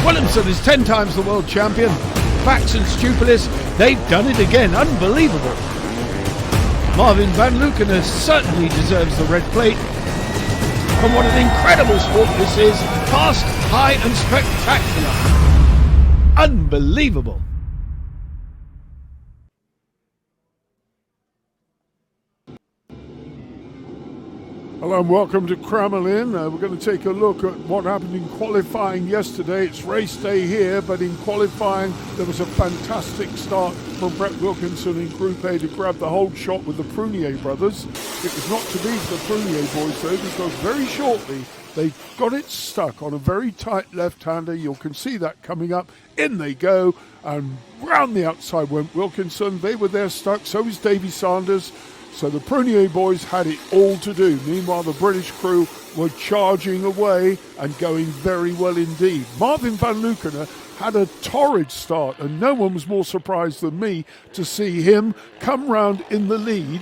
Williamson is 10 times the world champion. Bax and Stupilis, they've done it again. Unbelievable. Marvin van Lukener certainly deserves the red plate. And what an incredible sport this is. Fast, high and spectacular. Unbelievable. Hello and welcome to Kramolin. We're going to take a look at what happened in qualifying yesterday. It's race day here, but in qualifying there was a fantastic start from Brett Wilkinson in Group A to grab the hold shot with the Prunier brothers. It was not to be for the Prunier boys though, because very shortly they got it stuck on a very tight left-hander. You can see that coming up. In they go, and round the outside went Wilkinson. They were there stuck, so was Davy Sanders. So the Prunier boys had it all to do. Meanwhile, the British crew were charging away and going very well indeed. Marvin van Lukener had a torrid start, and no one was more surprised than me to see him come round in the lead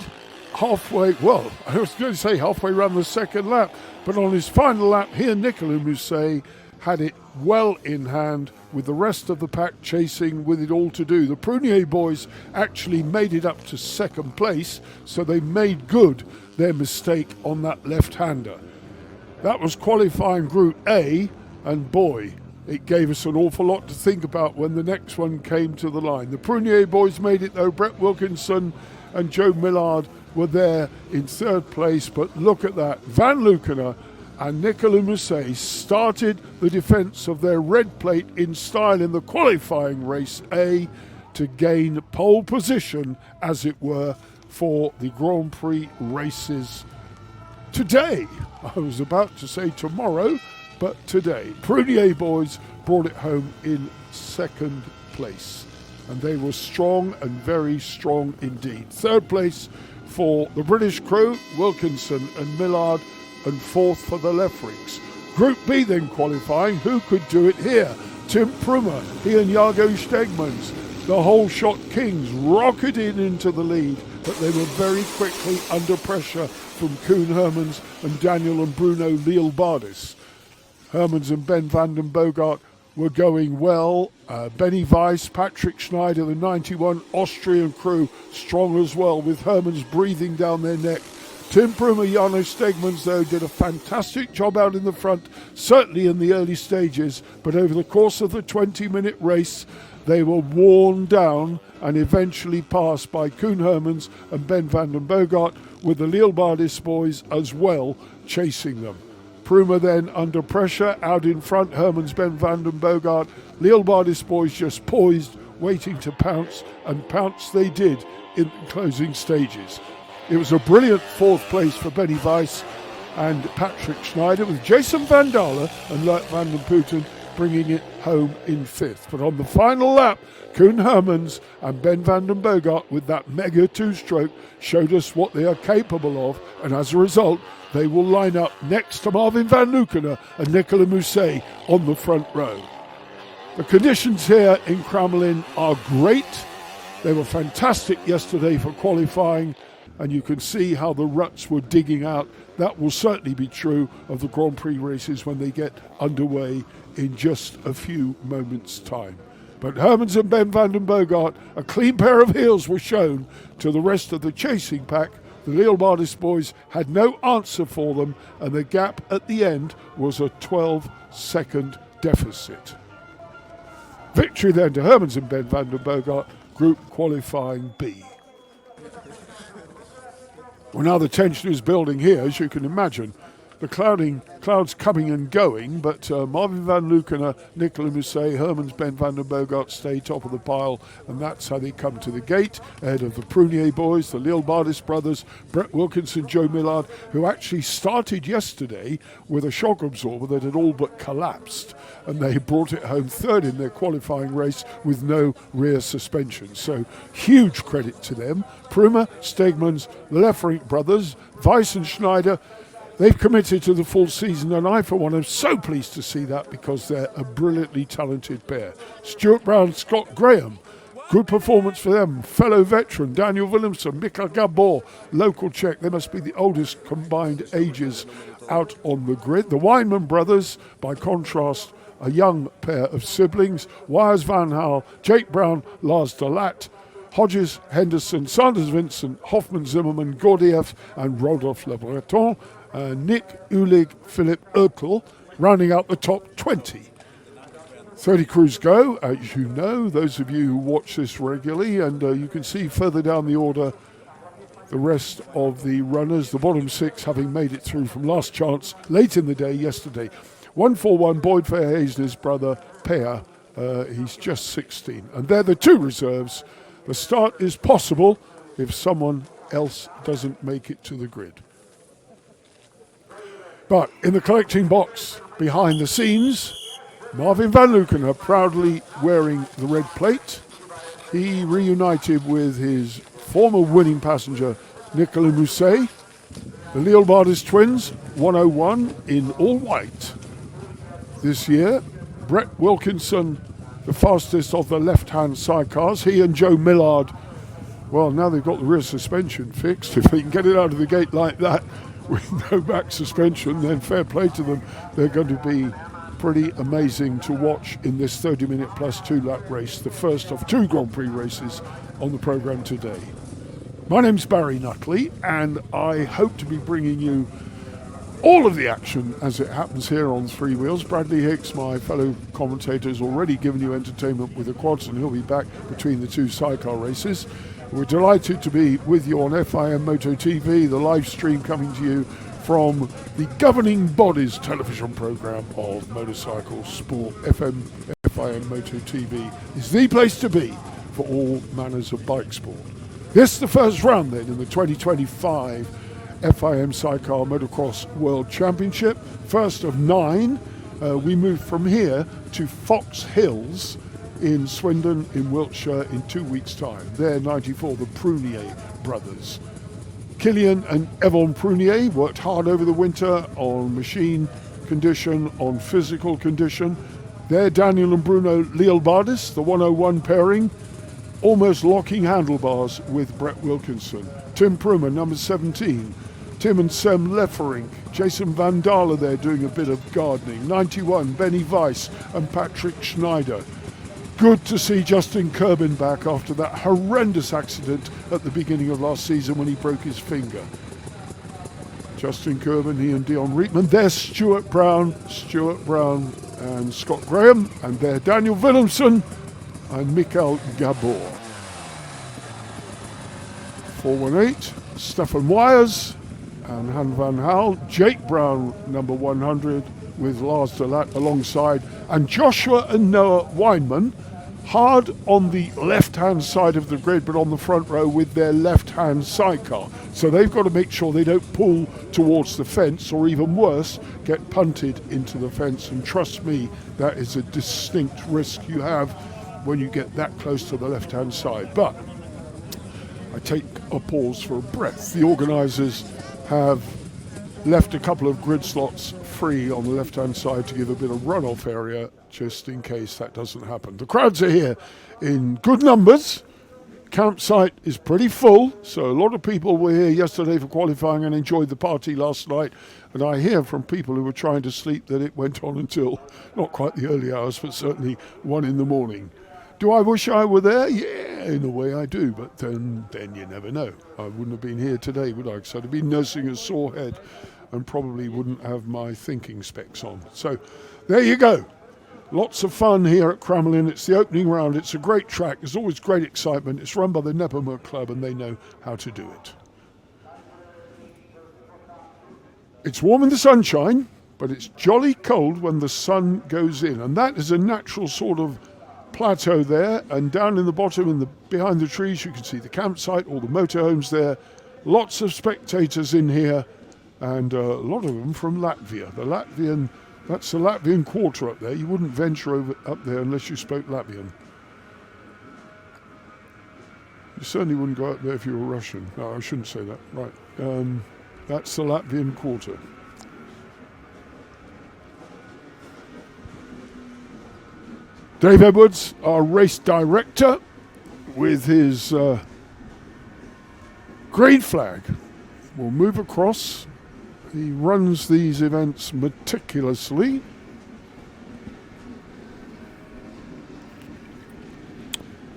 halfway, well, I was going to say halfway around the second lap, but on his final lap, he and Nicolas Mousset had it well in hand, with the rest of the pack chasing with it all to do. The Prunier boys actually made it up to second place, so they made good their mistake on that left-hander. That was qualifying Group A, and boy, it gave us an awful lot to think about when the next one came to the line. The Prunier boys made it though. Brett Wilkinson and Joe Millard were there in third place, but look at that. Van Lukener and Nicolas Mousset started the defence of their red plate in style in the qualifying race A to gain pole position, as it were, for the Grand Prix races today. I was about to say tomorrow, but today. Prunier boys brought it home in second place, and they were strong and very strong indeed. Third place for the British crew, Wilkinson and Millard, and fourth for the Lefriks. Group B then qualifying. Who could do it here? Tim Prummer, he and Jago Stegmans, the whole shot kings, rocketed into the lead, but they were very quickly under pressure from Koen Hermans and Daniel and Bruno Lielbardis. Hermans and Ben van den Bogart were going well. Benny Weiss, Patrick Schneider, the 91 Austrian crew, strong as well, with Hermans breathing down their neck. Tim Prummer, Jano Stegmans, though, did a fantastic job out in the front, certainly in the early stages, but over the course of the 20-minute race, they were worn down and eventually passed by Koen Hermans and Ben van den Bogart, with the Lielbardis boys as well chasing them. Prummer then under pressure, out in front, Hermans, Ben van den Bogart. Lielbardis boys just poised, waiting to pounce, and pounce they did in the closing stages. It was a brilliant fourth place for Benny Weiss and Patrick Schneider, with Jason Van Dalen and Lert van den Putten bringing it home in fifth. But on the final lap, Koen Hermans and Ben van den Bogart, with that mega two-stroke, showed us what they are capable of, and as a result, they will line up next to Marvin van Lukener and Nicolas Mousset on the front row. The conditions here in Kramolin are great. They were fantastic yesterday for qualifying, and you can see how the ruts were digging out. That will certainly be true of the Grand Prix races when they get underway in just a few moments' time. But Hermans and Ben van den Bogart, a clean pair of heels were shown to the rest of the chasing pack. The Lielbardis boys had no answer for them, and the gap at the end was a 12-second deficit. Victory then to Hermans and Ben van den Bogart, Group Qualifying B. Well, now the tension is building here, as you can imagine. The clouds coming and going, but Marvin van Lukener, Nicolas Mousset, Hermans, Ben van den Bogart stay top of the pile, and that's how they come to the gate, ahead of the Prunier boys, the Lielbardis brothers, Brett Wilkinson, Joe Millard, who actually started yesterday with a shock absorber that had all but collapsed, and they brought it home third in their qualifying race with no rear suspension. So huge credit to them. Prummer, Stegmans, the Lefrink brothers, Weiss and Schneider, they've committed to the full season, and I, for one, am so pleased to see that, because they're a brilliantly talented pair. Stuart Brown, Scott Graham, good performance for them. Fellow veteran Daniel Williamson, Mikael Gabor, local Czech. They must be the oldest combined ages out on the grid. The Weinman brothers, by contrast, a young pair of siblings. Wires Van Gaal, Jake Brown, Lars de Laat, Hodges, Henderson, Sanders Vincent, Hoffman, Zimmerman, Gordieff and Rodolphe Le Breton. Nick Ulig, Philip Urkel rounding out the top 20. 30 crews go, as you know, those of you who watch this regularly, and you can see further down the order the rest of the runners, the bottom 6 having made it through from last chance late in the day yesterday. 141 Boyd Fairhazen's brother, Pear, he's just 16. And they're the 2 reserves. The start is possible if someone else doesn't make it to the grid. But in the collecting box behind the scenes, Marvin van Lukener proudly wearing the red plate. He reunited with his former winning passenger, Nicolas Mousset. The Leobardis twins, 101 in all white. This year, Brett Wilkinson, the fastest of the left-hand sidecars. He and Joe Millard, well, now they've got the rear suspension fixed. If they can get it out of the gate like that with no back suspension, then fair play to them. They're going to be pretty amazing to watch in this 30-minute plus 2-lap race, the first of 2 Grand Prix races on the programme today. My name's Barry Nutley, and I hope to be bringing you all of the action as it happens here on Three Wheels. Bradley Hicks, my fellow commentator, has already given you entertainment with the quads, and he'll be back between the 2 sidecar races. We're delighted to be with you on FIM Moto TV, the live stream coming to you from the governing body's television programme of motorcycle sport. FIM Moto TV is the place to be for all manners of bike sport. This is the first round then in the 2025 FIM Sidecar Motocross World Championship. First of 9. We move from here to Fox Hills in Swindon in Wiltshire in 2 weeks' time. They're 94, the Prunier brothers. Killian and Yvonne Prunier worked hard over the winter on machine condition, on physical condition. They're Daniel and Bruno Leobardis, the 101 pairing, almost locking handlebars with Brett Wilkinson. Tim Prumer, number 17. Tim and Sam Lefferink. Jason Van Dalen there doing a bit of gardening. 91, Benny Weiss and Patrick Schneider. Good to see Justin Kerbin back after that horrendous accident at the beginning of last season when he broke his finger. Justin Kerbin, he and Dion Rietman. There's Stuart Brown and Scott Graham. And there Daniel Willemsen and Mikael Gabor. 418, Stefan Wires and Han Van Gaal. Jake Brown, number 100, with Lars de Laat alongside. And Joshua and Noah Weinman, hard on the left-hand side of the grid, but on the front row with their left-hand sidecar. So they've got to make sure they don't pull towards the fence, or even worse, get punted into the fence. And trust me, that is a distinct risk you have when you get that close to the left-hand side. But I take a pause for a breath. The organisers have left a couple of grid slots free on the left-hand side to give a bit of runoff area just in case that doesn't happen. The crowds are here in good numbers. Campsite is pretty full, so a lot of people were here yesterday for qualifying and enjoyed the party last night. And I hear from people who were trying to sleep that it went on until not quite the early hours, but certainly 1 in the morning. Do I wish I were there? Yeah, in a way I do, but then you never know. I wouldn't have been here today, would I? Because I'd have been nursing a sore head and probably wouldn't have my thinking specs on. So there you go. Lots of fun here at Kramolin. It's the opening round. It's a great track. There's always great excitement. It's run by the Nepomuk Club and they know how to do it. It's warm in the sunshine, but it's jolly cold when the sun goes in. And that is a natural sort of plateau there, and down in the bottom, behind the trees, you can see the campsite, all the motorhomes there. Lots of spectators in here, and a lot of them from Latvia. That's the Latvian quarter up there. You wouldn't venture up there unless you spoke Latvian. You certainly wouldn't go up there if you were Russian. No, I shouldn't say that. Right. That's the Latvian quarter. Dave Edwards, our race director, with his green flag, will move across. He runs these events meticulously.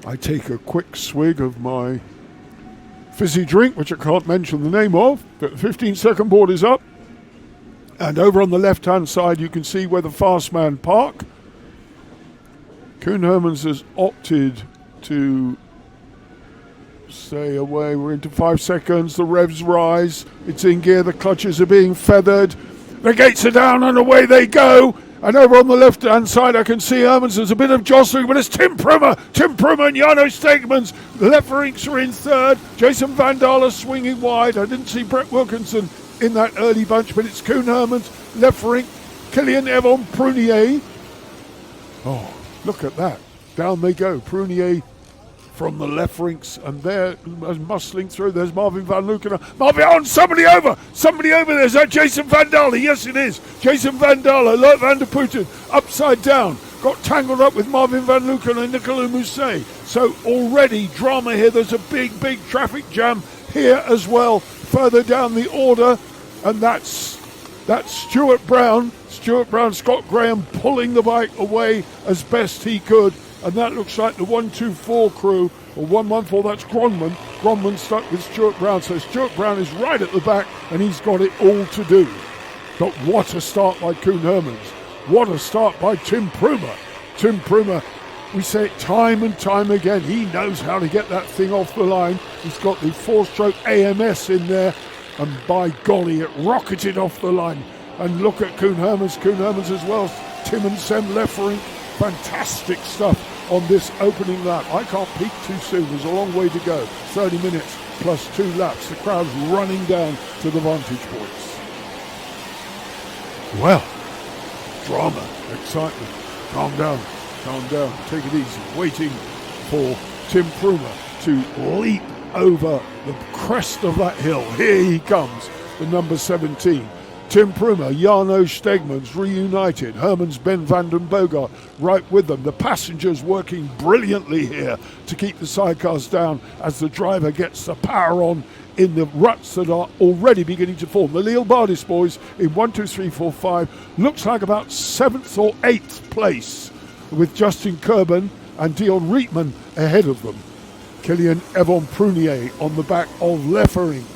I take a quick swig of my fizzy drink, which I can't mention the name of, but the 15-second board is up. And over on the left-hand side, you can see where the fast man park. Koen Hermans has opted to stay away. We're into 5 seconds. The revs rise. It's in gear. The clutches are being feathered. The gates are down and away they go. And over on the left-hand side, I can see Hermans. There's a bit of jostling, but it's Tim Prummer and Jarno Stegmans. The Lefferinks are in third. Jason Van Dalen swinging wide. I didn't see Brett Wilkinson in that early bunch, but it's Koen Hermans, Lefferink, Kilian Evon, Prunier. Oh, look at that. Down they go. Prunier from the Lefferinks, and they're muscling through. There's Marvin Van Lukener. Somebody over there. Is that Jason Van Dalen? Yes, it is. Jason Van Dalen, Lert van der Putten, upside down. Got tangled up with Marvin Van Lukener and Nicolas Mousset. So already drama here. There's a big traffic jam here as well, further down the order. And that's Stuart Brown, Scott Graham pulling the bike away as best he could. And that looks like the 124 crew, or 114, that's Gronman. Gronman stuck with Stuart Brown. So Stuart Brown is right at the back, and he's got it all to do. But what a start by Koen Hermans. What a start by Tim Prummer. Tim Prummer, we say it time and time again, he knows how to get that thing off the line. He's got the 4-stroke AMS in there, and by golly, it rocketed off the line. And look at Koen Hermans as well. Tim and Sem Leffering, fantastic stuff on this opening lap. I can't peak too soon, there's a long way to go. 30 minutes plus 2 laps. The crowd's running down to the vantage points. Well, drama, excitement. Calm down, take it easy. Waiting for Tim Prummer to leap over the crest of that hill. Here he comes, the number 17. Tim Prummer, Jarno Stegmans reunited. Hermans, Ben van den Bogart right with them. The passengers working brilliantly here to keep the sidecars down as the driver gets the power on in the ruts that are already beginning to form. The Lille Bardis boys in 1, 2, 3, 4, 5 looks like about 7th or 8th place, with Justin Kerben and Dion Rietman ahead of them. Kilian Evon Prunier on the back of Lefferink.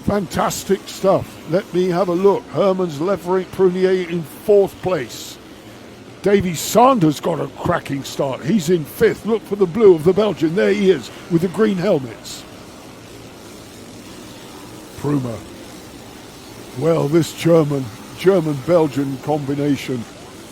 Fantastic stuff. Let me have a look. Hermans, Lefferink, Prunier in 4th place. Davy Sanders got a cracking start. He's in 5th. Look for the blue of the Belgian. There he is with the green helmets. Prummer. Well, this German-Belgian combination.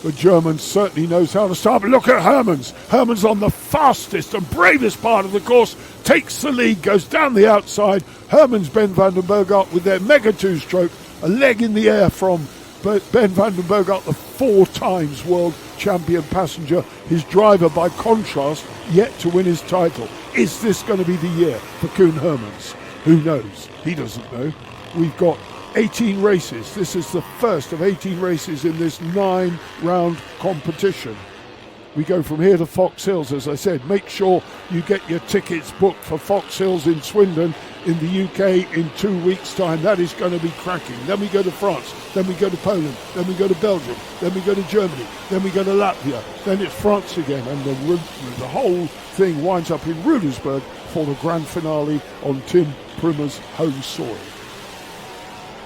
The German certainly knows how to start. But look at Hermans. Hermans on the fastest and bravest part of the course. Takes the lead, goes down the outside. Hermans, Ben van den Bogart with their mega 2-stroke. A leg in the air from Ben van den Bogart, the 4 times world champion passenger. His driver, by contrast, yet to win his title. Is this going to be the year for Koen Hermans? Who knows? He doesn't know. We've got 18 races. This is the first of 18 races in this 9-round competition. We go from here to Fox Hills, as I said. Make sure you get your tickets booked for Fox Hills in Swindon in the UK in 2 weeks' time. That is going to be cracking. Then we go to France, then we go to Poland, then we go to Belgium, then we go to Germany, then we go to Latvia, then it's France again, and the whole thing winds up in Rudersburg for the grand finale on Tim Prummer's home soil.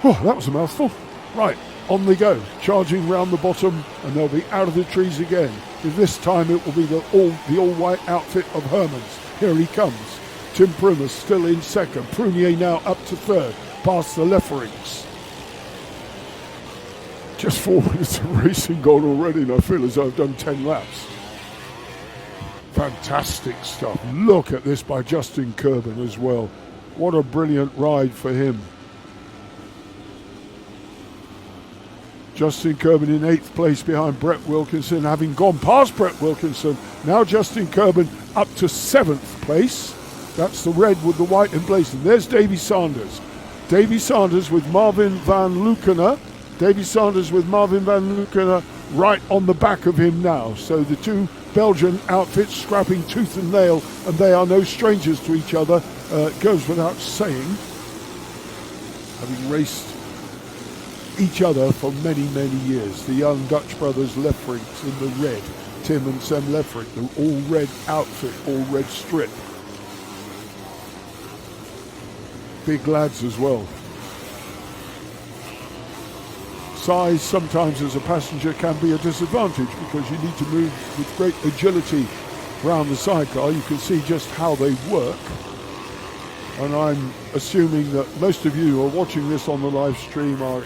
Oh, that was a mouthful. Right, on they go, charging round the bottom, and they'll be out of the trees again. This time it will be the all-white outfit of Hermans. Here he comes. Tim Prummer still in 2nd. Prunier now up to 3rd, past the Lefferinks. Just 4 minutes of racing gone already, and I feel as though I've done 10 laps. Fantastic stuff. Look at this by Justin Kerben as well. What a brilliant ride for him. Justin Kerben in 8th place behind Brett Wilkinson, having gone past Brett Wilkinson. Now Justin Kerben up to 7th place. That's the red with the white emblazoned. There's Davy Sanders. Davy Sanders with Marvin Van Lukener. Davy Sanders with Marvin Van Lukener right on the back of him now. So the 2 Belgian outfits scrapping tooth and nail, and they are no strangers to each other. It goes without saying, having raced each other for many, many years. The young Dutch brothers Lefferink in the red Tim and Sam Leffrick, the all red outfit, all red strip. Big lads as well. Size sometimes as a passenger can be a disadvantage because you need to move with great agility around the sidecar. You can see just how they work. And I'm assuming that most of you who are watching this on the live stream are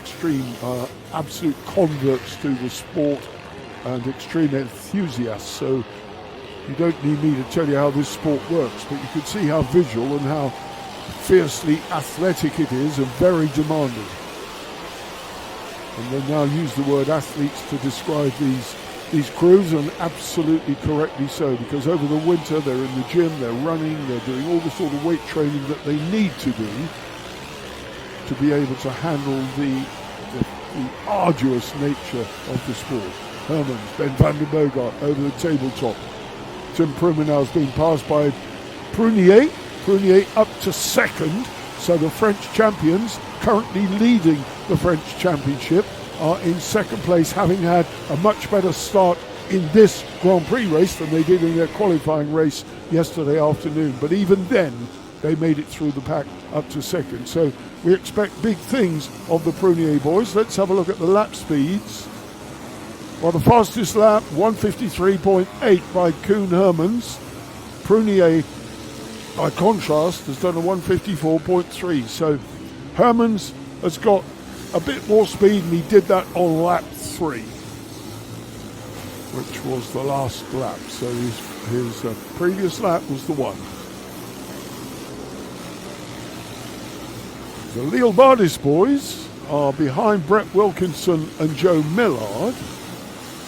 absolute converts to the sport and extreme enthusiasts. So you don't need me to tell you how this sport works, but you can see how visual and how fiercely athletic it is and very demanding. And they now use the word athletes to describe these crews, and absolutely correctly so, because over the winter they're in the gym, they're running, they're doing all the sort of weight training that they need to do to be able to handle the arduous nature of the sport. Herman, Ben van den Bogart over the tabletop. Tim Pruma now is being passed by Prunier. Prunier up to second, so the French champions, currently leading the French championship, are in second place, having had a much better start in this Grand Prix race than they did in their qualifying race yesterday afternoon. But even then, they made it through the pack up to second. So we expect big things of the Prunier boys. Let's have a look at the lap speeds. Well, the fastest lap, 153.8 by Koen Hermans. Prunier, by contrast, has done a 154.3. So Hermans has got a bit more speed, and he did that on lap 3, which was the last lap. So his previous lap was the one. The Lille Bardis boys are behind Brett Wilkinson and Joe Millard.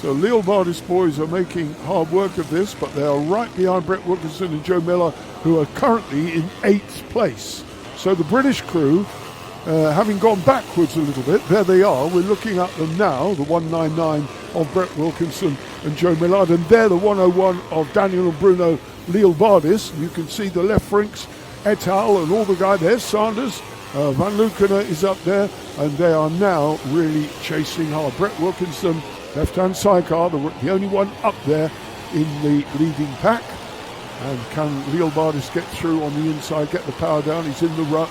So Lille Bardis boys are making hard work of this, but they are right behind Brett Wilkinson and Joe Millard, who are currently in 8th place. So the British crew, having gone backwards a little bit, there they are. We're looking at them now, the 199 of Brett Wilkinson and Joe Millard, and they're the 101 of Daniel and Bruno Lille Bardis. You can see the Leffrinks, et al, and all the guys. There's Sanders. Van Lukener is up there, and they are now really chasing hard. Brett Wilkinson, left-hand sidecar, the only one up there in the leading pack. And can Lille Bardis get through on the inside, get the power down? He's in the rut.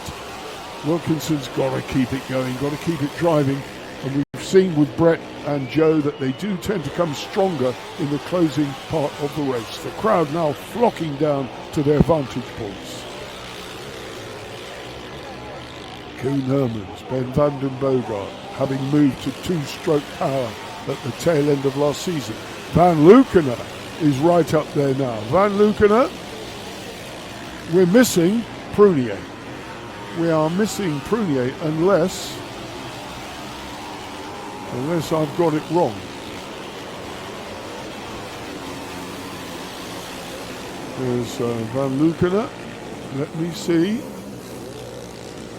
Wilkinson's got to keep it going, got to keep it driving. And we've seen with Brett and Joe that they do tend to come stronger in the closing part of the race. The crowd now flocking down to their vantage points. Koen Hermans, Ben van den Bogart, having moved to 2-stroke power at the tail end of last season. Van Lukener is right up there now. Van Lukener, we're missing Prunier. We are missing Prunier unless I've got it wrong. There's Van Lukener. Let me see.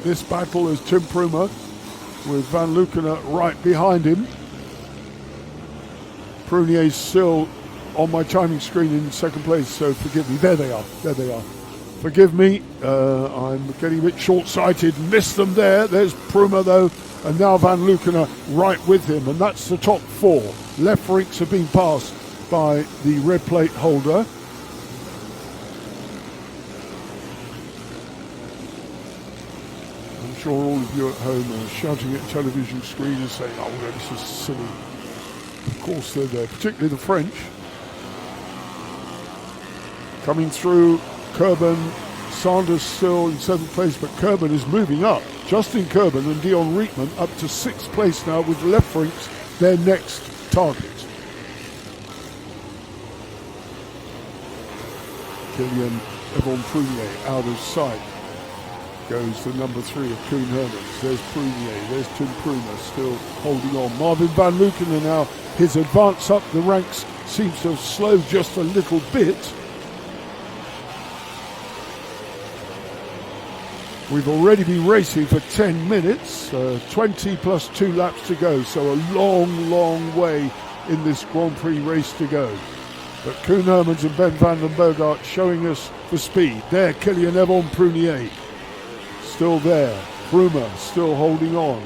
This battle is Tim Pruma with Van Lukener right behind him. Prunier's still on my timing screen in second place, so forgive me. There they are. Forgive me, I'm getting a bit short-sighted, missed them there. There's Pruma though, and now Van Lukener right with him, and that's the top 4. Leffrinks have been passed by the red plate holder. I'm sure all of you at home are shouting at television screen and saying, oh, this is silly. Of course they're there, particularly the French. Coming through, Kerben, Sanders still in 7th place, but Kerben is moving up. Justin Kerben and Dion Rietman up to 6th place now, with Leffrinks their next target. Kilian Yvon Prunier out of sight. Goes the number 3 of Koen Hermans. There's Prunier, there's Tim Pruma still holding on. Marvin van Lukener now, his advance up the ranks seems to have slowed just a little bit. We've already been racing for 10 minutes, 20 plus 2 laps to go, so a long way in this Grand Prix race to go. But Koen Hermans and Ben van den Bogart showing us the speed. There, Kilian Yvon Prunier, still there. Pruma still holding on.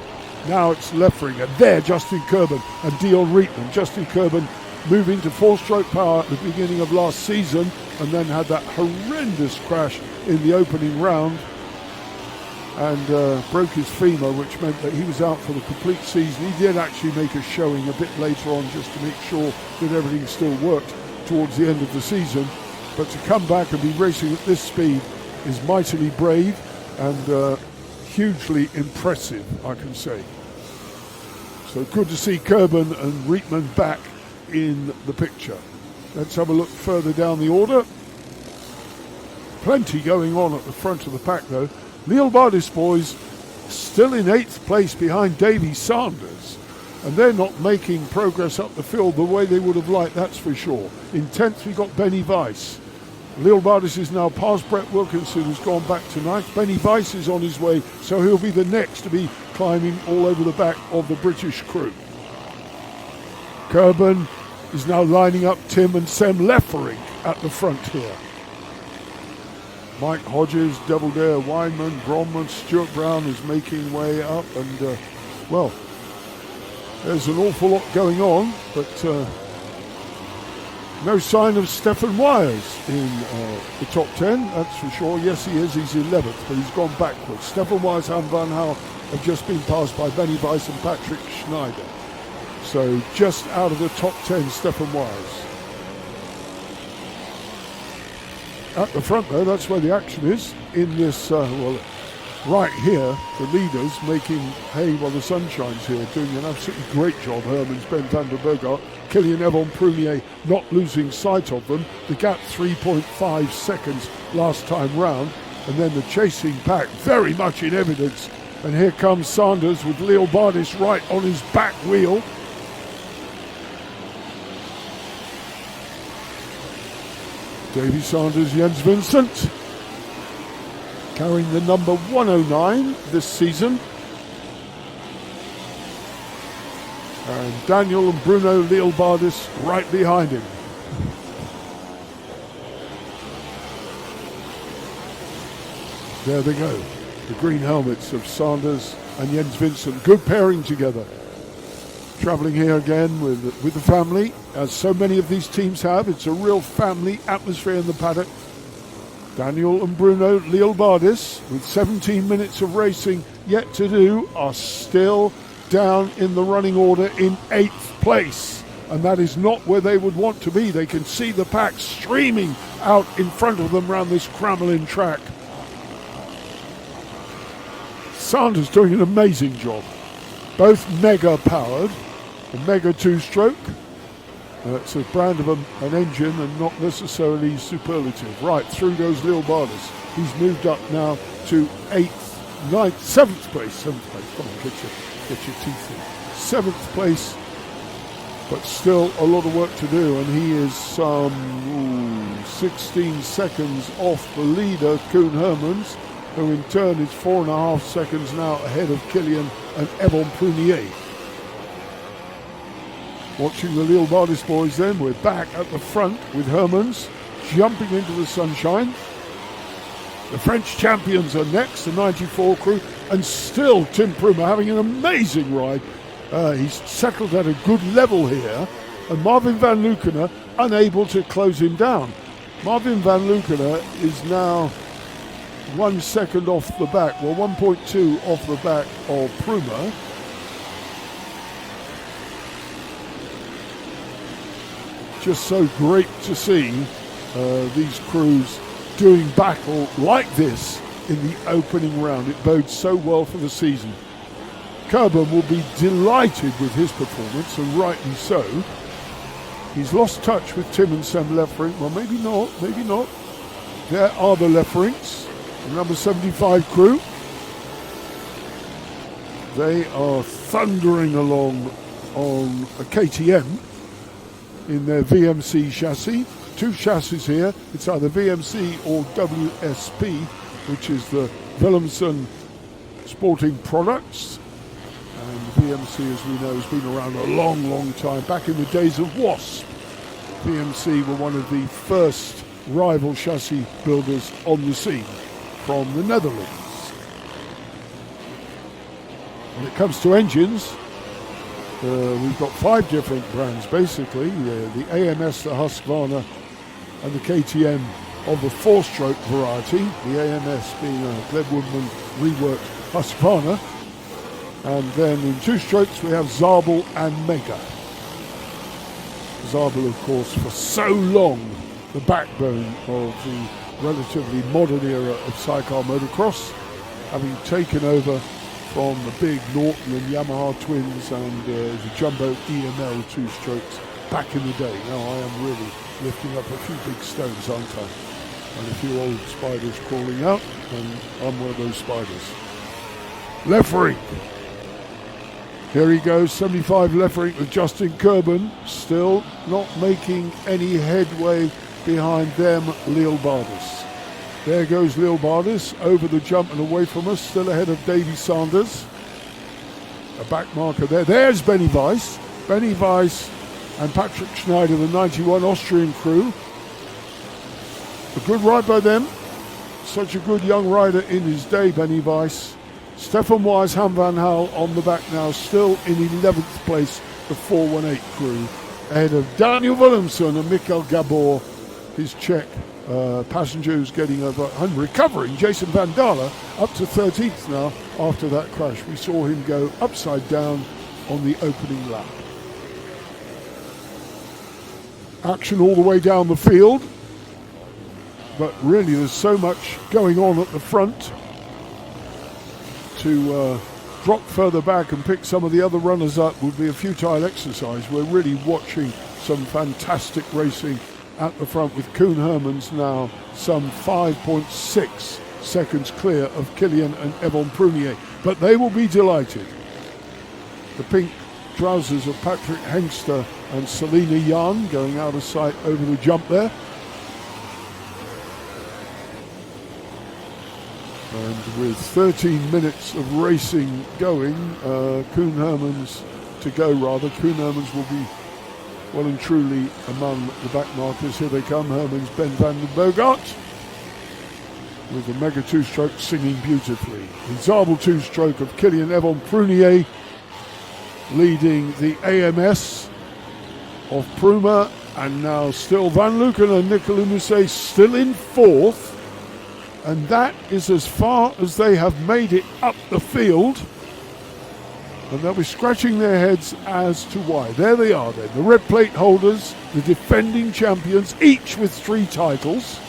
Now it's Leffring, and there Justin Kerben and Dion Rietman. Justin Kerben moving to 4-stroke power at the beginning of last season, and then had that horrendous crash in the opening round and broke his femur, which meant that he was out for the complete season. He did actually make a showing a bit later on just to make sure that everything still worked towards the end of the season. But to come back and be racing at this speed is mightily brave and hugely impressive, I can say. So good to see Kerben and Rietman back in the picture. Let's have a look further down the order. Plenty going on at the front of the pack though. Leal Bardis boys still in 8th place behind Davy Sanders, and they're not making progress up the field the way they would have liked, that's for sure. In 10th we got Benny Weiss. Leal Bardis is now past Brett Wilkinson, who's gone back to 9th. Benny Weiss is on his way, so he'll be the next to be climbing all over the back of the British crew. Kerben is now lining up Tim and Sem Leffering at the front here. Mike Hodges, Devil Dare, Weinman, Bronman, Stuart Brown is making way up, and well, there's an awful lot going on, but no sign of Stefan Wires in the top 10, that's for sure. Yes, he is, he's 11th, but he's gone backwards. Stefan Wires and Van Hal have just been passed by Benny Weiss and Patrick Schneider. So just out of the top 10, Stefan Wires. At the front though, that's where the action is in this, well, right here, the leaders making hay while the sun shines here, doing an absolutely great job. Hermans, Ben van der Bergart, Kilian Evon Prunier not losing sight of them. The gap 3.5 seconds last time round, and then the chasing pack very much in evidence. And here comes Sanders with Leal Bardis right on his back wheel. Davy Sanders, Jens Vincent, carrying the number 109 this season. And Daniel and Bruno Leal Bardis right behind him. There they go, the green helmets of Sanders and Jens Vincent. Good pairing together. Travelling here again with the family, as so many of these teams have. It's a real family atmosphere in the paddock. Daniel and Bruno Leal Bardis, with 17 minutes of racing yet to do, are still down in the running order in 8th place. And that is not where they would want to be. They can see the pack streaming out in front of them around this Kramolin track. Sanders doing an amazing job. Both mega powered, a mega 2-stroke. It's a brand of an engine and not necessarily superlative. Right, through goes Leal Bardis. He's moved up now to 8th, 9th, 7th place. 7th place, come on, get your teeth in. 7th place, but still a lot of work to do, and he is 16 seconds off the leader, Koen Hermans, who in turn is 4.5 seconds now ahead of Kilian and Evon Prunier. Watching the Leal Bardis boys then, we're back at the front with Hermans jumping into the sunshine. The French champions are next, the 94 crew, and still Tim Prumer having an amazing ride. He's settled at a good level here, and Marvin van Lukenen unable to close him down. Marvin van Lukenen is now 1 second off the back, well 1.2 off the back of Prumer. Just so great to see these crews doing battle like this in the opening round. It bodes so well for the season. Kerben will be delighted with his performance, and rightly so. He's lost touch with Tim and Sam Leffering. Well, maybe not, maybe not. There are the Lefferings, the number 75 crew. They are thundering along on a KTM in their VMC chassis. 2 chassis here. It's either VMC or WSP, which is the Willemsen Sporting Products. And VMC, as we know, has been around a long, long time. Back in the days of Wasp, VMC were one of the first rival chassis builders on the scene from the Netherlands. When it comes to engines, we've got 5 different brands basically, the AMS, the Husqvarna and the KTM of the 4-stroke variety, the AMS being a Gleb Woodman reworked Husqvarna, and then in 2 strokes we have Zabel and Mega. Zabel, of course, for so long the backbone of the relatively modern era of sidecar motocross, having taken over from the big Norton and Yamaha twins and the jumbo EML 2 strokes back in the day. Now I am really lifting up a few big stones, aren't I? And a few old spiders crawling out, and I'm one of those spiders. Lefferink. Here he goes, 75 Lefferink with Justin Kerben, still not making any headway behind them, Lil Bardis. There goes Lil Bardis over the jump and away from us, still ahead of Davy Sanders. A back marker there. There's Benny Weiss. Benny Weiss and Patrick Schneider, the 91 Austrian crew. A good ride by them. Such a good young rider in his day, Benny Weiss. Stefan Wise, Han van Hal on the back now, still in 11th place, the 418 crew, ahead of Daniel Willemsen and Mikkel Gabor, his Czech passenger who's getting over and recovering. Jason Van Dalen up to 13th now after that crash. We saw him go upside down on the opening lap. Action all the way down the field, but really there's so much going on at the front. To drop further back and pick some of the other runners up would be a futile exercise. We're really watching some fantastic racing at the front, with Koen Hermans now some 5.6 seconds clear of Kilian and Yvon Prunier, but they will be delighted. The pink trousers of Patrick Hengster and Selina Jan going out of sight over the jump there. And with 13 minutes of racing going, Koen Hermans to go rather. Koen Hermans will be well and truly among the back markers. Here they come, Hermans, Ben van den Bogart, with the Mega 2-stroke singing beautifully. The Zabel 2-stroke of Kilian Yvon Prunier leading the AMS of Pruma, and now still Van Luken and Nicolas Mousset still in 4th. And that is as far as they have made it up the field. And they'll be scratching their heads as to why. There they are then, the red plate holders, the defending champions, each with 3 titles.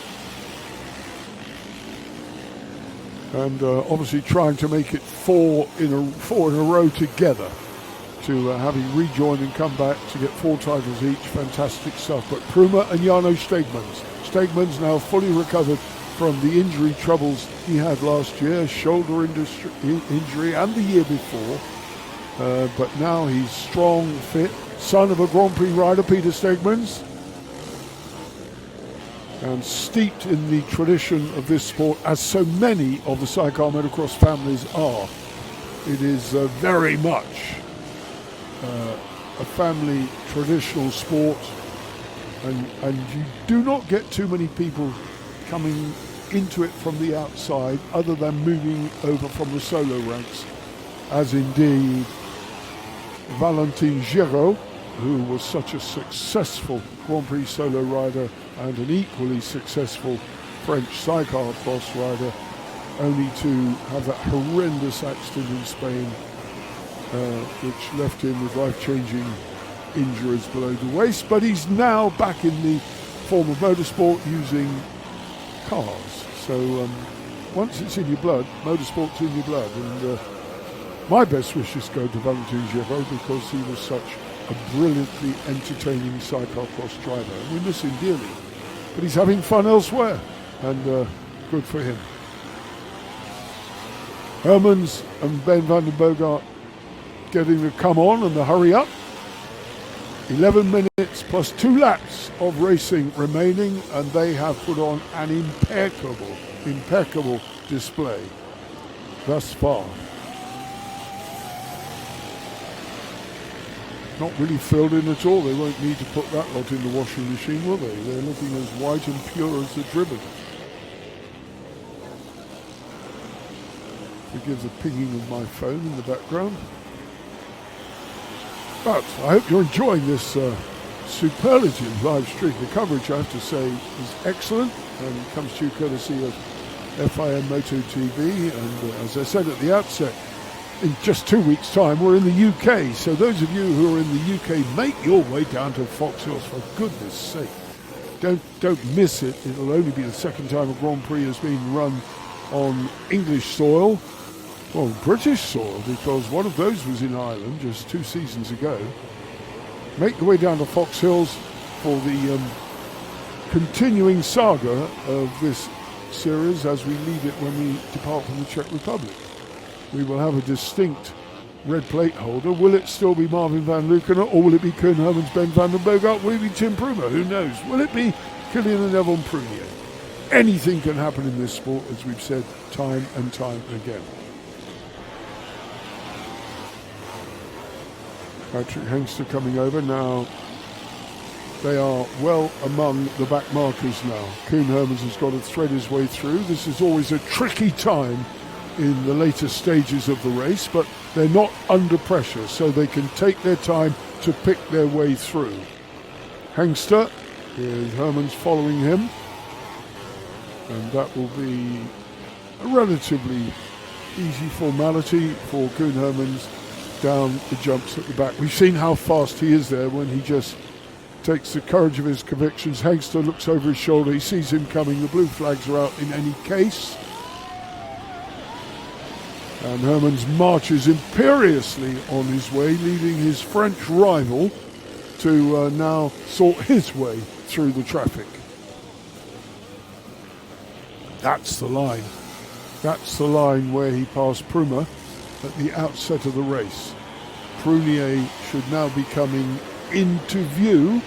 And obviously trying to make it 4 in a row together, to having rejoined and come back to get 4 titles each. Fantastic stuff. But Pruma and Jarno Stegmans now fully recovered from the injury troubles he had last year, shoulder injury and the year before. But now he's strong, fit, son of a Grand Prix rider, Peter Stegmans, and steeped in the tradition of this sport, as so many of the sidecar motocross families are. It is very much a family traditional sport, and you do not get too many people coming into it from the outside, other than moving over from the solo ranks, as indeed Valentin Giraud, who was such a successful Grand Prix solo rider and an equally successful French Sidecarcross rider, only to have that horrendous accident in Spain, which left him with life-changing injuries below the waist. But he's now back in the form of motorsport using cars. So once it's in your blood, motorsport's in your blood. And my best wishes go to Valentin Giraud, because he was such a brilliantly entertaining Sidecarcross driver. And we miss him dearly. But he's having fun elsewhere, and good for him. Hermans and Ben van den Bogart getting the come on and the hurry up. 11 minutes plus 2 laps of racing remaining, and they have put on an impeccable display thus far. Not really filled in at all. They won't need to put that lot in the washing machine, will they? They're looking as white and pure as the driven. Forgive the pinging of my phone in the background. But I hope you're enjoying this superlative live stream. The coverage, I have to say, is excellent and comes to you courtesy of FIM Moto TV. And as I said at the outset, in just 2 weeks' time, we're in the UK. So those of you who are in the UK, make your way down to Fox Hills, for goodness sake. Don't miss it. It'll only be the second time a Grand Prix has been run on English soil. Well, British soil, because one of those was in Ireland just 2 seasons ago. Make your way down to Fox Hills for the continuing saga of this series as we leave it when we depart from the Czech Republic. We will have a distinct red plate holder. Will it still be Marvin van Leeuwen, or will it be Koen Hermans, Ben van den Bogart? Will it be Tim Pruma? Who knows? Will it be Kilian and Evon Prunier? Anything can happen in this sport, as we've said time and time again. Patrick Hengster coming over now. They are well among the back markers now. Koen Hermans has got to thread his way through. This is always a tricky time in the later stages of the race, but they're not under pressure, so they can take their time to pick their way through. Hengster, with Hermans following him, and that will be a relatively easy formality for Koen Hermans down the jumps at the back. We've seen how fast he is there when he just takes the courage of his convictions. Hengster looks over his shoulder, he sees him coming, the blue flags are out in any case. And Hermans marches imperiously on his way, leaving his French rival to now sort his way through the traffic. That's the line. That's the line where he passed Pruma at the outset of the race. Prunier should now be coming into view,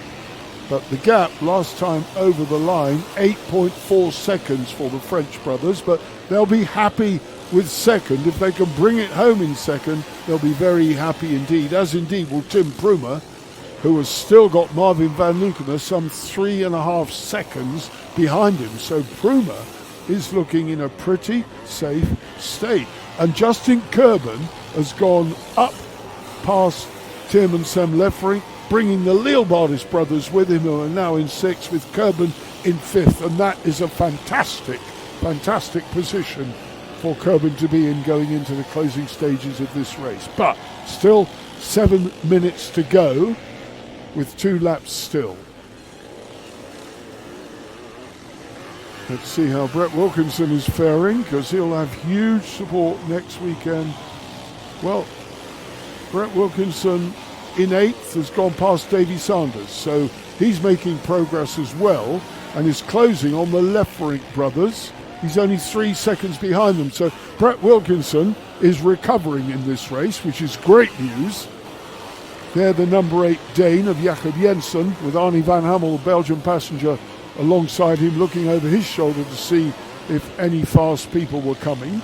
but the gap last time over the line, 8.4 seconds for the French brothers, but they'll be happy with second. If they can bring it home in second, they'll be very happy indeed, as indeed will Tim Pruma, who has still got Marvin van Leeuwen some 3.5 seconds behind him. So Pruma is looking in a pretty safe state. And Justin Kerben has gone up past Tim and Sam Leffery, bringing the Leobardis brothers with him, who are now in 6th, with Kerben in 5th. And that is a fantastic position for Kerben to be in going into the closing stages of this race. But still 7 minutes to go with 2 laps still. Let's see how Brett Wilkinson is faring, because he'll have huge support next weekend. Well, Brett Wilkinson in 8th has gone past Davy Sanders, so he's making progress as well and is closing on the Lefferink brothers. He's only 3 seconds behind them, so Brett Wilkinson is recovering in this race, which is great news. They're the number 8 Dane of Jakob Jensen, with Arnie van Hammel, the Belgian passenger, alongside him, looking over his shoulder to see if any fast people were coming.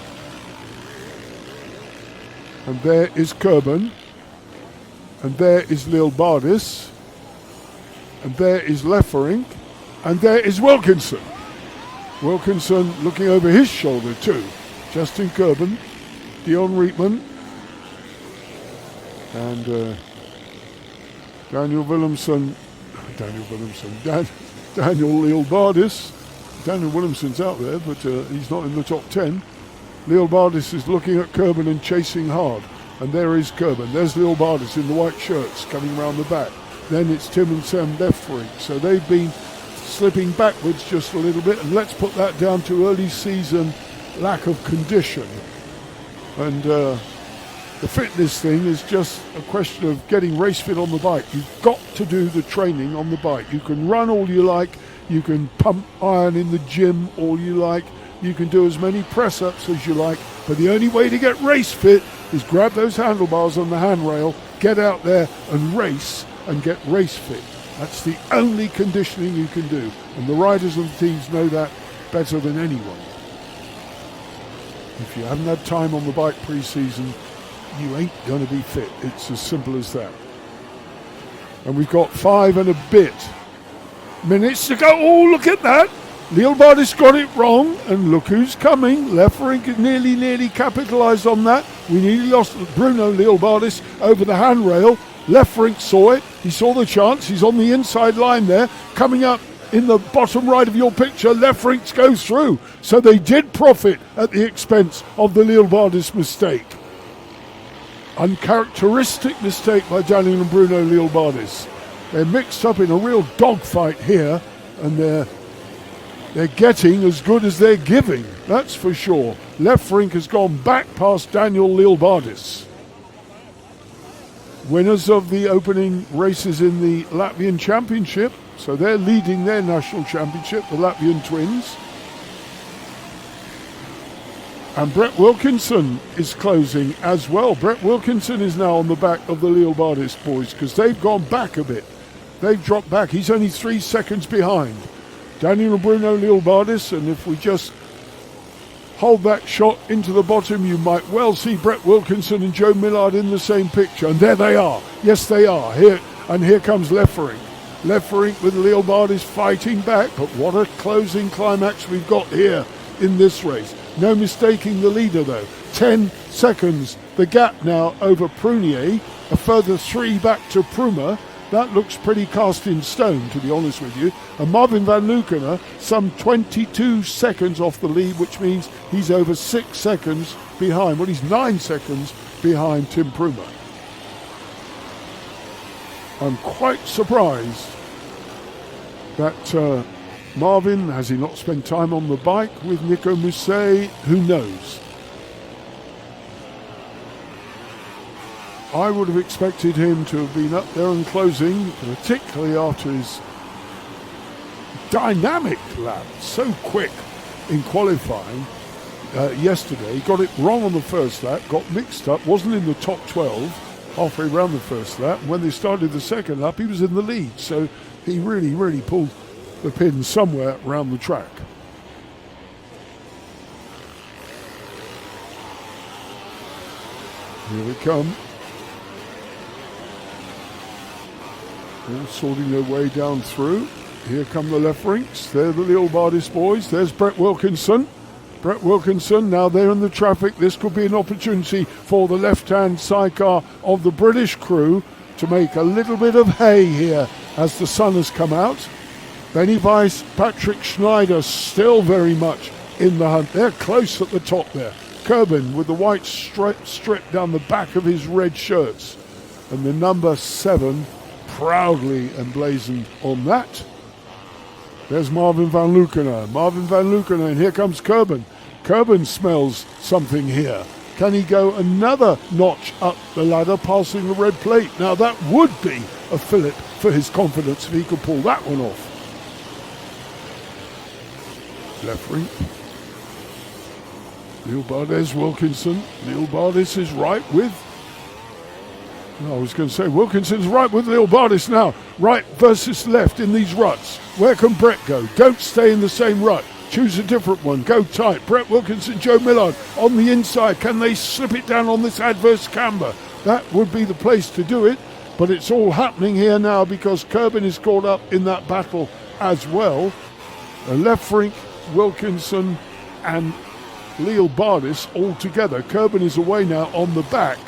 And there is Kerben, and there is Leobardis, and there is Lefferink, and there is Wilkinson. Wilkinson looking over his shoulder too. Justin Kerben, Dion Rietman, and Daniel Leobardis. Daniel Williamson's out there, but he's not in the top 10. Leobardis is looking at Kerben and chasing hard. And there is Kerben. There's Leobardis in the white shirts coming around the back. Then it's Tim and Sam Leffery. So they've been slipping backwards just a little bit. And let's put that down to early season lack of condition. And the fitness thing is just a question of getting race fit on the bike. You've got to do the training on the bike. You can run all you like. You can pump iron in the gym all you like. You can do as many press-ups as you like. But the only way to get race fit is grab those handlebars on the handrail, get out there and race and get race fit. That's the only conditioning you can do. And the riders and the teams know that better than anyone. If you haven't had time on the bike pre-season, you ain't going to be fit. It's as simple as that. And we've got 5 and a bit minutes to go. Oh, look at that. Lielbardis got it wrong, and look who's coming. Lefferink nearly capitalised on that. We nearly lost Bruno Lielbardis over the handrail. Lefferink saw it. He saw the chance. He's on the inside line there. Coming up in the bottom right of your picture, Lefferink goes through. So they did profit at the expense of the Lielbardis mistake. Uncharacteristic mistake by Daniel and Bruno Lielbardis. They're mixed up in a real dogfight here, and they're getting as good as they're giving, that's for sure. Lefferink has gone back past Daniel Lielbardis. Winners of the opening races in the Latvian Championship, so they're leading their national championship, the Latvian twins. And Brett Wilkinson is closing as well. Brett Wilkinson is now on the back of the Lielbardis boys because they've gone back a bit. They've dropped back. He's only 3 seconds behind Daniel and Bruno Lielbardis, and if we just hold that shot into the bottom, you might well see Brett Wilkinson and Joe Millard in the same picture. And there they are. Yes, they are. Here comes Lefferink. Lefferink with Lielbardis fighting back, but what a closing climax we've got here in this race. No mistaking the leader though. 10 seconds. The gap now over Prunier. A further 3 back to Pruma. That looks pretty cast in stone, to be honest with you. And Marvin van Lukenen, some 22 seconds off the lead, which means he's over 6 seconds behind. Well, he's 9 seconds behind Tim Pruma. I'm quite surprised that Marvin, has he not spent time on the bike with Nico Musset? Who knows? I would have expected him to have been up there and closing, particularly after his dynamic lap, so quick in qualifying yesterday. He got it wrong on the first lap, got mixed up, wasn't in the top 12 halfway around the first lap. When they started the second lap, he was in the lead, so he really pulled the pin somewhere around the track. Here we come. All sorting their way down through. Here come the Lefferinks. They're the Lielbardis boys. There's Brett Wilkinson. Brett Wilkinson, now they're in the traffic. This could be an opportunity for the left-hand sidecar of the British crew to make a little bit of hay here as the sun has come out. Benny Weiss, Patrick Schneider still very much in the hunt. They're close at the top there. Kerbin with the white strip down the back of his red shirts. And the number 7 proudly emblazoned on that. There's Marvin van Lukenen. Marvin van Lukenen, and here comes Kerbin. Kerbin smells something here. Can he go another notch up the ladder, passing the red plate? Now that would be a fillip for his confidence if he could pull that one off. Lefferink. Lielbardis, Wilkinson. Lielbardis is right with... I was going to say Wilkinson's right with Lielbardis now. Right versus left in these ruts. Where can Brett go? Don't stay in the same rut. Choose a different one. Go tight. Brett Wilkinson, Joe Millard on the inside. Can they slip it down on this adverse camber? That would be the place to do it. But it's all happening here now because Kerbin is caught up in that battle as well. Lefferink, Wilkinson and Lielbardis all together. Kerbin is away now on the back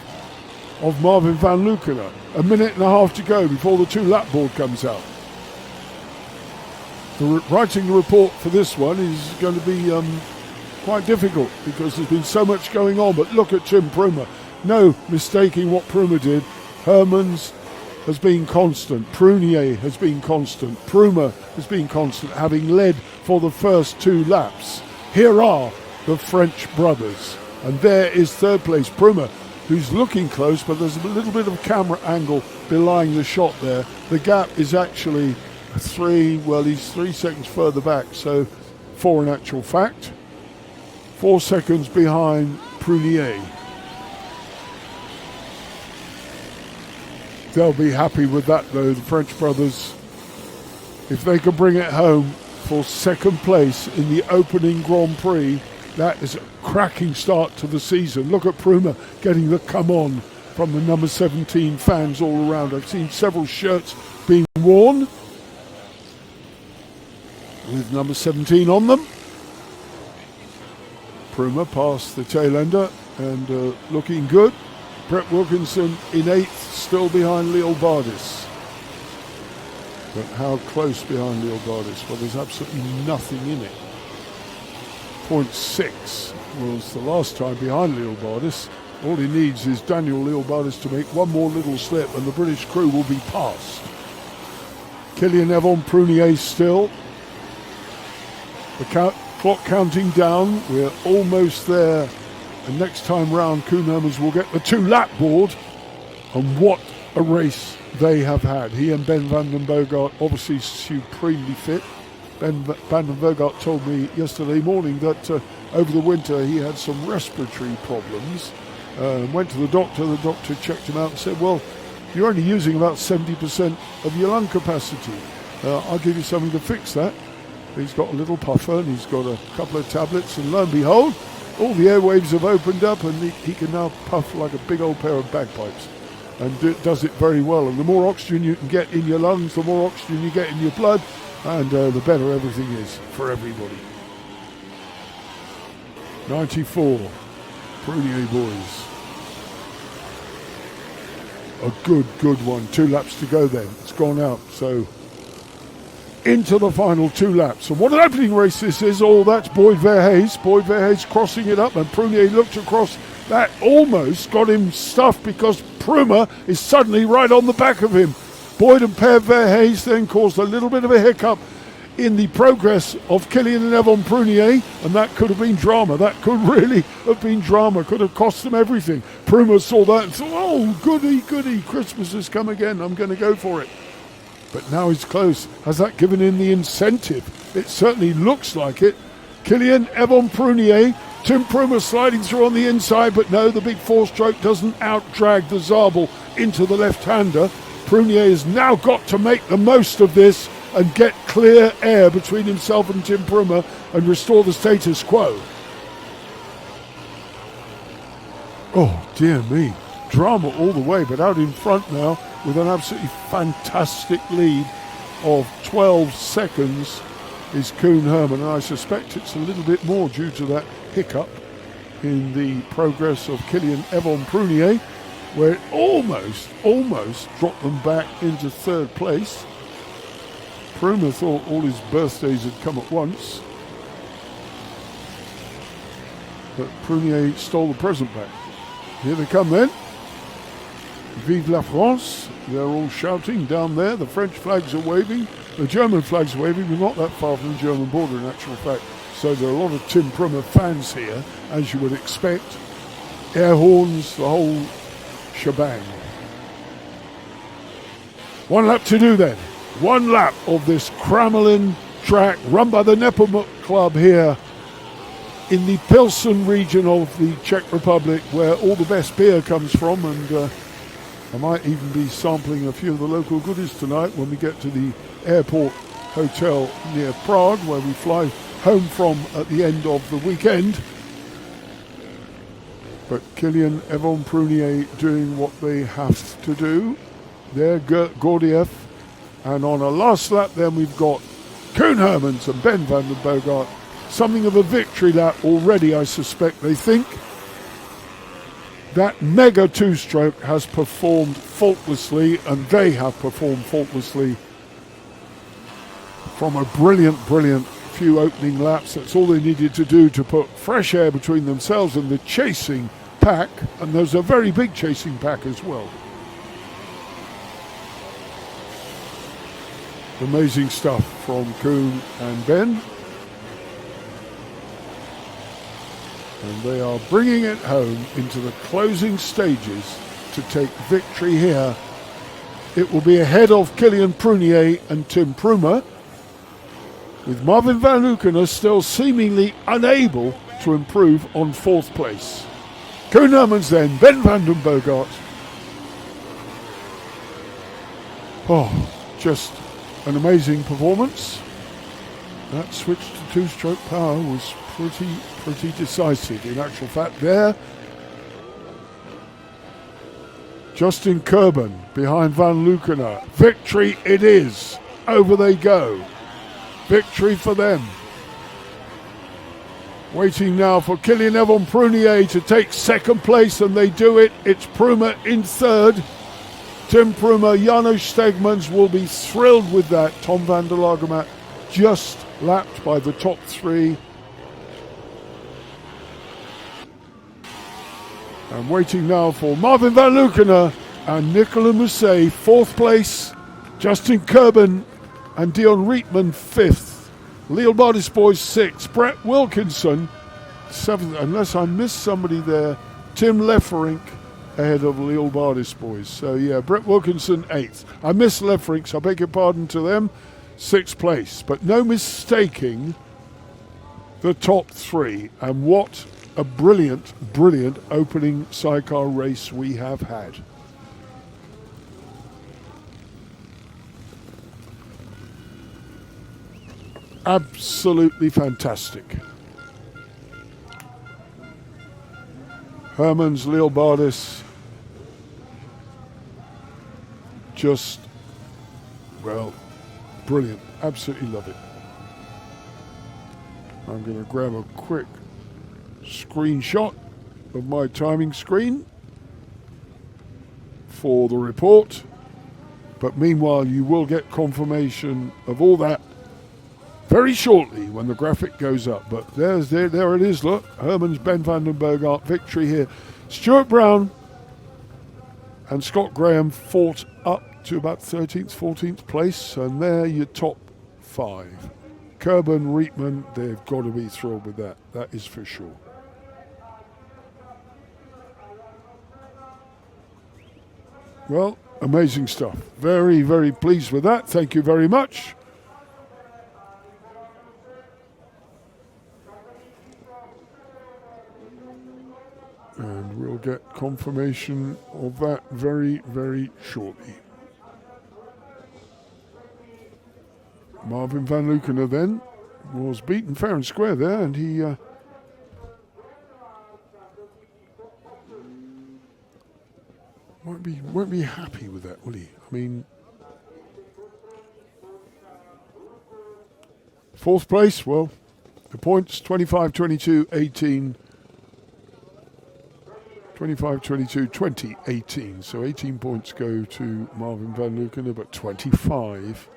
of Marvin van Lukenen. A minute and a half to go before the 2-lap board comes out. Writing the report for this one is going to be quite difficult because there's been so much going on. But look at Tim Pruma. No mistaking what Pruma did. Hermans has been constant. Prunier has been constant. Pruma has been constant, having led for the first 2 laps. Here are the French brothers. And there is third place Pruma, who's looking close, but there's a little bit of camera angle belying the shot there. The gap is actually 3, well, he's 3 seconds further back, so 4 in actual fact. 4 seconds behind Prunier. They'll be happy with that, though, the French brothers. If they can bring it home for second place in the opening Grand Prix, that is a cracking start to the season. Look at Pruma getting the come on from the number 17 fans all around. I've seen several shirts being worn. with number 17 on them. Pruma past the tail ender and looking good. Brett Wilkinson in 8th, still behind Leo Bardis. But how close behind Leo Bardis? Well, there's absolutely nothing in it. 0.6 was the last time behind Leo Bardis. All he needs is Daniel Leo Bardis to make one more little slip and the British crew will be past. Kilian Evon Prunier still. The clock counting down. We're almost there. And next time round, Koen Hermans will get the 2-lap board. And what a race they have had. He and Ben van den Boogaard obviously supremely fit. Ben van den Boogaard told me yesterday morning that over the winter he had some respiratory problems. Went to the doctor checked him out and said, well, you're only using about 70% of your lung capacity. I'll give you something to fix that. He's got a little puffer and he's got a couple of tablets, and lo and behold, all the airwaves have opened up and he can now puff like a big old pair of bagpipes, and does it very well. And the more oxygen you can get in your lungs, the more oxygen you get in your blood, and the better everything is for everybody. 94, Prunier boys. A good one. 2 laps to go then. It's gone out. So into the final 2 laps. And what an opening race this is. Oh, that's Boyd Verhees. Boyd Verhees crossing it up, and Prunier looked across. That almost got him stuffed because Pruma is suddenly right on the back of him. Boyd and Per Verhees then caused a little bit of a hiccup in the progress of Kilian and Evon Prunier, and that could have been drama. That could really have been drama. Could have cost them everything. Pruma saw that and thought, oh, goody, Christmas has come again. I'm going to go for it. But now he's close. Has that given him the incentive? It certainly looks like it. Kilian, Evon Prunier, Tim Pruma sliding through on the inside, but no, the big 4-stroke doesn't out-drag the Zabel into the left-hander. Prunier has now got to make the most of this and get clear air between himself and Tim Pruma and restore the status quo. Oh, dear me. Drama all the way, but out in front now with an absolutely fantastic lead of 12 seconds is Koen Hermans, and I suspect it's a little bit more due to that hiccup in the progress of Kilian Evon Prunier, where it almost dropped them back into 3rd place. Pruma thought all his birthdays had come at once, but Prunier stole the present back. Here they come then. Vive la France. They're all shouting down there. The French flags are waving. The German flags are waving. We're not that far from the German border in actual fact. So there are a lot of Tim Pruma fans here, as you would expect. Air horns, the whole shebang. 1 lap to do then. 1 lap of this Kramolin track run by the Nepomuk Club here in the Pilsen region of the Czech Republic, where all the best beer comes from, and I might even be sampling a few of the local goodies tonight when we get to the airport hotel near Prague, where we fly home from at the end of the weekend. But Kilian Evon Prunier doing what they have to do. There, Gordiev. And on a last lap then we've got Koen Hermans and Ben van den Boogaard. Something of a victory lap already, I suspect. They think that mega 2-stroke has performed faultlessly, and they have performed faultlessly from a brilliant few opening laps. That's all they needed to do to put fresh air between themselves and the chasing pack, and there's a very big chasing pack as well. Amazing stuff from Koen and Ben. And they are bringing it home into the closing stages to take victory here. It will be ahead of Kilian Prunier and Tim Pruma, with Marvin van Luckenen still seemingly unable to improve on 4th place. Koen Hermans then, Ben van den Boogaard. Oh, just an amazing performance. That switch to 2-stroke power was pretty decisive. In actual fact, there, Justin Kerben behind Van Luckenen. Victory it is. Over they go. Victory for them. Waiting now for Kilian Prunier to take second place, and they do it. It's Pruma in third. Tim Pruma, Janos Stegmans will be thrilled with that. Tom van der Lagermaat just lapped by the top three. And waiting now for Marvin van Lukenen and Nicolas Mousset, fourth place. Justin Kerben and Dion Rietman, fifth. Leo Bardis Boys, sixth. Brett Wilkinson, seventh. Unless I missed somebody there, Tim Leferink ahead of Leo Bardis Boys. So yeah, Brett Wilkinson, eighth. I missed Leferink, so I beg your pardon to them. Sixth place. But no mistaking the top three. And what a brilliant, brilliant opening sidecar race we have had. Absolutely fantastic. Hermans, Leo Bardis, just, well, brilliant. Absolutely love it. I'm going to grab a quick screenshot of my timing screen for the report. But meanwhile, you will get confirmation of all that very shortly when the graphic goes up. But there it is, look. Hermans, Ben van den Boogaard, victory here. Stuart Brown and Scott Graham fought up to about 13th, 14th place, and they're your top five. Kerben, Rietman, they've got to be thrilled with that. That is for sure. Well, amazing stuff. Very, very pleased with that. Thank you very much. And we'll get confirmation of that very, very shortly. Marvin van Lukenen then was beaten fair and square there, and he won't be happy with that, will he? I mean, fourth place, well, the points 25, 22, 18. 25, 22, 20, 18. So 18 points go to Marvin van Lukenen, but 25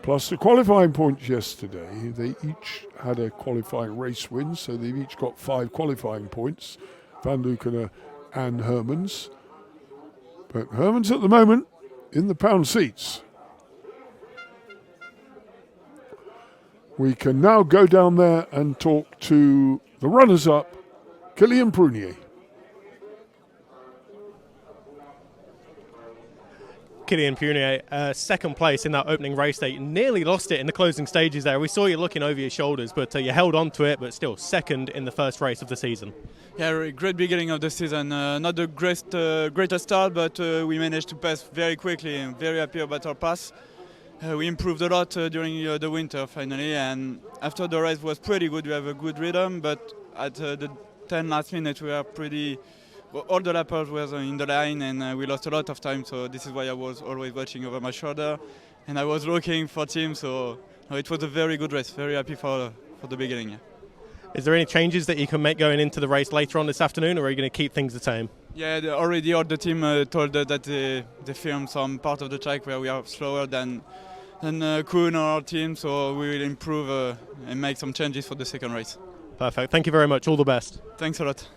plus the qualifying points yesterday. They each had a qualifying race win, so they've each got 5 qualifying points, van Lukenen and Hermans. But Hermans at the moment in the pound seats. We can now go down there and talk to the runners-up, Kilian Prunier. Kilian Prunier, second place in that opening race day. You nearly lost it in the closing stages there. We saw you looking over your shoulders, but you held on to it, but still second in the first race of the season. Yeah, great beginning of the season. Not the greatest start, but we managed to pass very quickly. I'm very happy about our pass. We improved a lot during the winter finally, and after the race was pretty good. We have a good rhythm, but at the 10 last minutes we are pretty... All the lappers were in the line, and we lost a lot of time, so this is why I was always watching over my shoulder, and I was looking for team, so it was a very good race. Very happy for the beginning. Yeah. Is there any changes that you can make going into the race later on this afternoon, or are you going to keep things the same? Yeah, already all the team told that they filmed some part of the track where we are slower than Koen or our team, so we will improve and make some changes for the second race. Perfect. Thank you very much. All the best. Thanks a lot.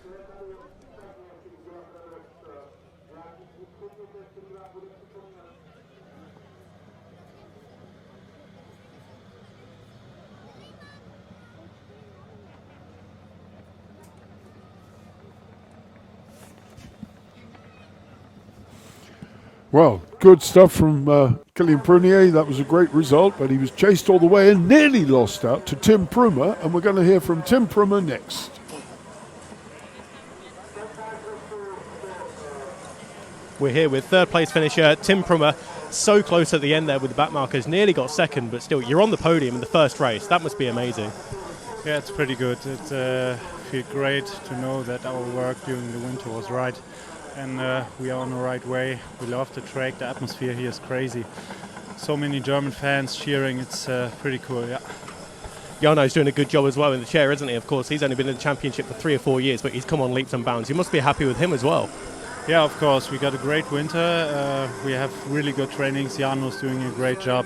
Well, good stuff from Kilian Prunier. That was a great result, but he was chased all the way and nearly lost out to Tim Pruma, and we're going to hear from Tim Pruma next. We're here with third place finisher Tim Pruma, so close at the end there with the back markers, nearly got second, but still you're on the podium in the first race. That must be amazing. Yeah, it's pretty good. It feels great to know that our work during the winter was right. And we are on the right way. We love the track. The atmosphere here is crazy. So many German fans cheering. It's pretty cool, yeah. Jarno's doing a good job as well in the chair, isn't he? Of course, he's only been in the championship for 3 or 4 years, but he's come on leaps and bounds. You must be happy with him as well. Yeah, of course. We got a great winter. We have really good trainings. Jarno's doing a great job.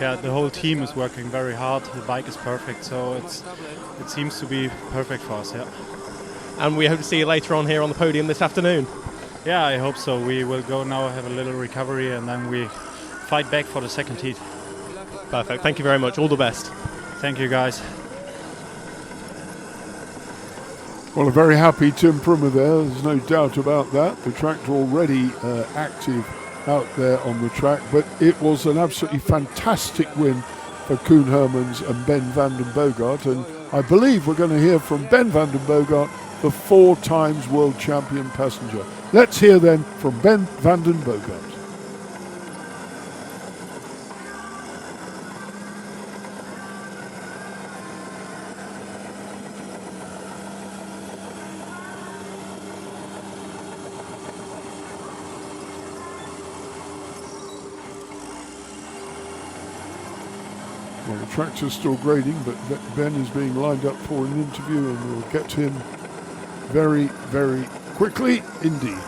Yeah, the whole team is working very hard. The bike is perfect, so it seems to be perfect for us. Yeah. And we hope to see you later on here on the podium this afternoon. Yeah, I hope so. We will go now, have a little recovery, and then we fight back for the second heat. Perfect. Thank you very much. All the best. Thank you, guys. Well, a very happy Tim Prummer there. There's no doubt about that. The tractor already active out there on the track, but it was an absolutely fantastic win for Koen Hermans and Ben van den Bogart, and I believe we're going to hear from Ben van den Bogart, the 4 times world champion passenger. Let's hear then from Ben van den Bogart. Well, the tractor's still grading, but Ben is being lined up for an interview, and we'll get to him very, very quickly indeed.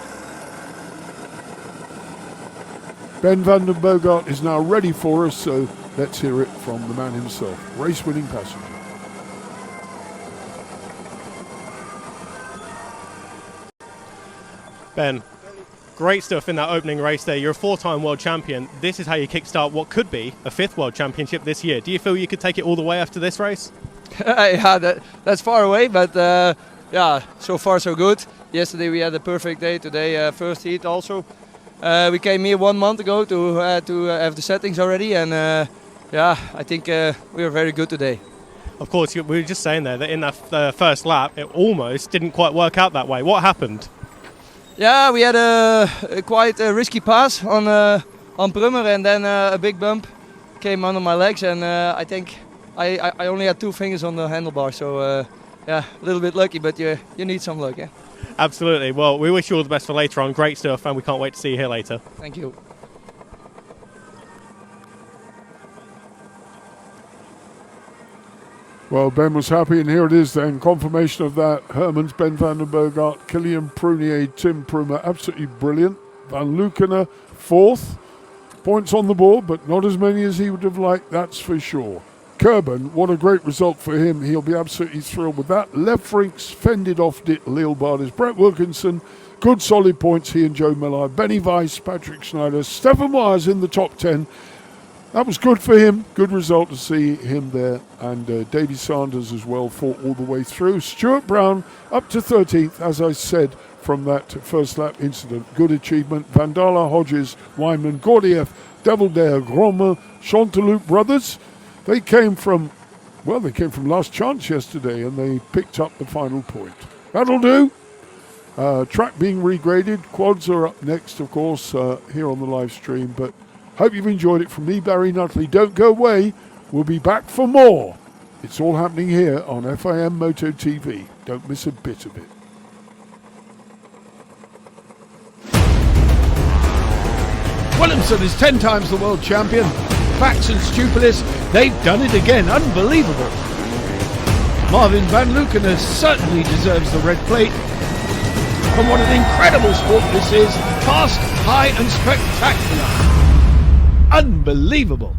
Ben van den Bogart is now ready for us, so let's hear it from the man himself, race-winning passenger. Ben, great stuff in that opening race there. You're a 4-time world champion. This is how you kickstart what could be a 5th world championship this year. Do you feel you could take it all the way after this race? Yeah, that's far away, but yeah, so far so good. Yesterday we had a perfect day. Today first heat also. We came here 1 month ago to have the settings already, and yeah, I think we are very good today. Of course, we were just saying there that in that first lap, it almost didn't quite work out that way. What happened? Yeah, we had a quite risky pass on Prummer, and then a big bump came under my legs, and I think I only had 2 fingers on the handlebar, so yeah, a little bit lucky, but you need some luck, yeah. Absolutely. Well, we wish you all the best for later on. Great stuff, and we can't wait to see you here later. Thank you. Well, Ben was happy, and here it is then, confirmation of that. Hermans, Ben van den Bogart, Kilian Prunier, Tim Prummer, absolutely brilliant. Van Lukener, 4th. Points on the board, but not as many as he would have liked, that's for sure. Kerben, what a great result for him. He'll be absolutely thrilled with that. Lefrinks fended off Lil Bardis. Brett Wilkinson, good solid points, he and Joe Millard. Benny Weiss, Patrick Schneider, Stefan Myers in the top 10. That was good for him. Good result to see him there. And Davey Sanders as well fought all the way through. Stuart Brown up to 13th, as I said, from that first lap incident. Good achievement. Vandala, Hodges, Wyman, Gordiev, Devildaire, Gromme, Chanteloup brothers. They came from last chance yesterday, and they picked up the final point. That'll do. Track being regraded. Quads are up next, of course, here on the live stream. But hope you've enjoyed it. From me, Barry Nutley. Don't go away. We'll be back for more. It's all happening here on FIM Moto TV. Don't miss a bit of it. Williamson is 10 times the world champion. Bax and Stupilis, they've done it again. Unbelievable. Marvin van Lukener certainly deserves the red plate. And what an incredible sport this is. Fast, high and spectacular. Unbelievable.